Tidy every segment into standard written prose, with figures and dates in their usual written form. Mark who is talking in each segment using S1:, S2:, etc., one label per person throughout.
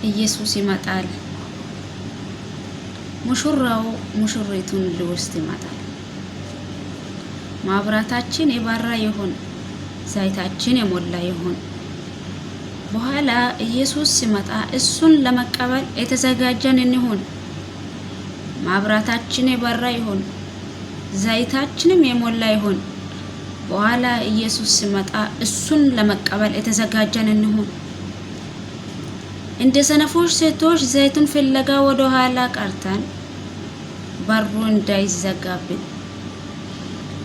S1: ኢየሱስ ይመጣል። ሙሽራው ሙሽሪቱን ሊወስድ ይመጣል። ማብራታችን የባራ ይሁን፣ ዘይታችን የሞላ ይሁን። በኋላ ኢየሱስ ሲመጣ እሱን ለመቀበል የተዘጋጀን እንሁን። ማብራታችን የባራ ይሁን፣ ዘይታችንም የሞላ ይሁን። በኋላ ኢየሱስ ሲመጣ እሱን ለመቀበል የተዘጋጀን እንሁን። እንደ ሰነፎች ሴቶች ዘይቱን ፍለጋ ወደ ኋላ ቀርተን በሩ እንዳይዘጋብን።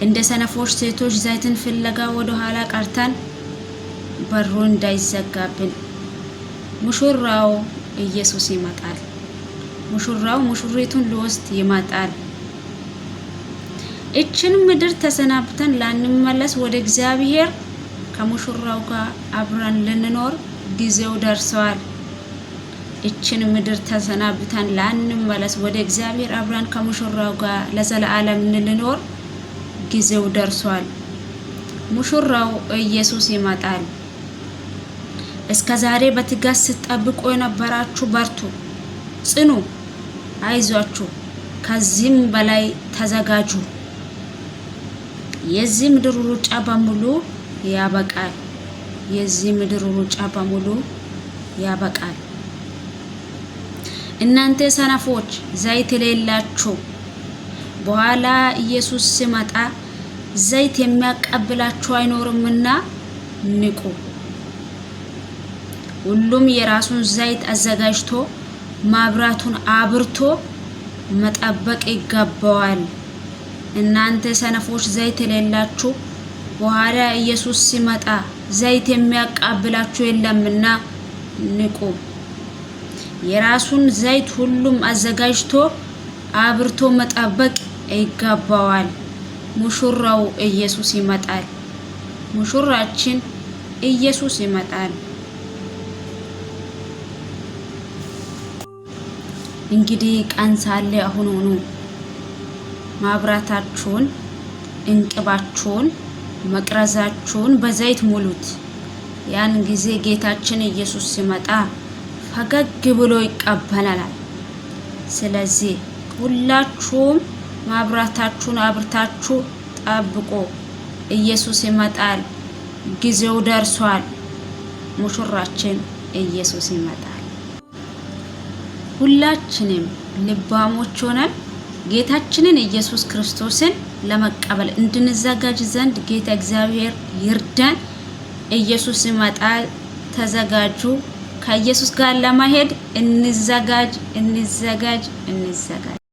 S1: እንደ ሰነፎች ሴቶች ዘይቱን ፍለጋ ወደ ኋላ ቀርተን በሩ እንዳይዘጋብን። ሙሽራው ኢየሱስ ይመጣል። ሙሽራው ሙሽሪቱን ሊወስድ ይመጣል። እችን ምድር ተሰናብተን ላንመለስ ወደ እግዚአብሔር ከሙሽራው ጋር አብረን ልንኖር ጊዜው ደርሷል። እችን ምድር ተሰናብተን ላንመለስ ወደ እግዚአብሔር አብረን ከሙሽራው ጋር ለዘላለም ልንኖር ጊዜው ደርሷል። ሙሽራው ኢየሱስ ይመጣል። እስከዛሬ በትጋት ስትጠብቁ የነበራችሁ በርቱ፣ ጽኑ፣ አይዟችሁ፣ ከዚህም በላይ ተዘጋጁ። የዚህ ምድር ሩጫ በሙሉ ያበቃል። የዚህ ምድር ሩጫ በሙሉ ያበቃል። እናንተ ሰነፎች ዘይት የሌላችሁ በኋላ ኢየሱስ ሲመጣ ዘይት የሚያቀብላችሁ አይኖርምና ንቁ። ሁሉም የራሱን ዘይት አዘጋጅቶ ማብራቱን አብርቶ መጠበቅ ይገባዋል። እናንተ ሰነፎች ዘይት የሌላችሁ በኋላ ኢየሱስ ሲመጣ ዘይት የሚያቀብላችሁ የለምና ንቁ። የራሱን ዘይት ሁሉም አዘጋጅቶ አብርቶ መጠበቅ ይገባዋል። ሙሽራው ኢየሱስ ይመጣል። ሙሽራችን ኢየሱስ ይመጣል። እንግዲህ ቀን ሳለ አሁን ሆኖ ማብራታችሁን፣ እንቅባችሁን፣ መቅረዛችሁን በዘይት ሙሉት። ያን ጊዜ ጌታችን ኢየሱስ ሲመጣ ፈገግ ብሎ ይቀበላል። ስለዚህ ሁላችሁም ማብራታችሁን አብርታችሁ ጠብቁ። ኢየሱስ ይመጣል። ጊዜው ደርሷል። ሙሽራችን ኢየሱስ ይመጣል። ሁላችንም ልባሞች ሆነን ጌታችንን ኢየሱስ ክርስቶስን ለመቀበል እንድንዘጋጅ ዘንድ ጌታ እግዚአብሔር ይርዳን። ኢየሱስ ይመጣል። ተዘጋጁ። ከኢየሱስ ጋር ለማሄድ እንዘጋጅ።